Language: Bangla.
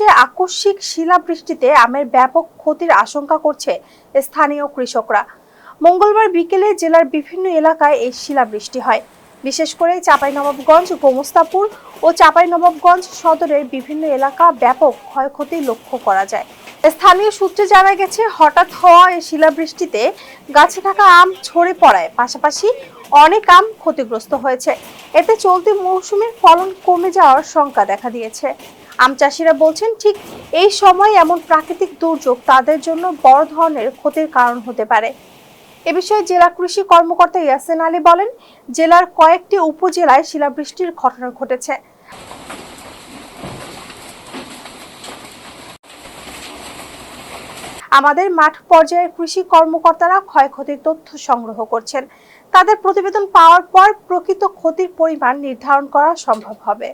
সিরাজগঞ্জে আকস্মিক শিলাবৃষ্টিতে আমের ব্যাপক ক্ষতির আশঙ্কা করছে স্থানীয় কৃষকরা। মঙ্গলবার বিকেলে জেলার বিভিন্ন এলাকায় এই শিলাবৃষ্টি হয়। বিশেষ করে চাঁপাইনবাবগঞ্জ, গোমস্তাপুর ও চাঁপাইনবাবগঞ্জ সদরের বিভিন্ন এলাকা ব্যাপক ক্ষয়ক্ষতি লক্ষ্য করা যায়। স্থানীয় সূত্রে জানা গেছে, হঠাৎ হওয়া এই শিলাবৃষ্টিতে গাছে থাকা আম ঝরে পড়ায় পাশাপাশি অনেক আম ক্ষতিগ্রস্ত হয়েছে। এতে চলতি মৌসুমের ফলন কমে যাওয়ার শঙ্কা দেখা দিয়েছে। আম চাষিরা বলছেন, ঠিক এই সময় এমন প্রাকৃতিক দুর্যোগ তাদের জন্য বড় ধরনের ক্ষতির কারণ হতে পারে। এ বিষয়ে জেলা কৃষি কর্মকর্তা ইয়াসিন আলী বলেন, জেলার কয়েকটি উপজেলায় শিলাবৃষ্টির ঘটনা ঘটেছে। আমাদের মাঠ পর্যায়ের কৃষি কর্মকর্তারা ক্ষয়ক্ষতির তথ্য সংগ্রহ করছেন। তাদের প্রতিবেদন পাওয়ার পর প্রকৃত ক্ষতির পরিমাণ নির্ধারণ করা সম্ভব হবে।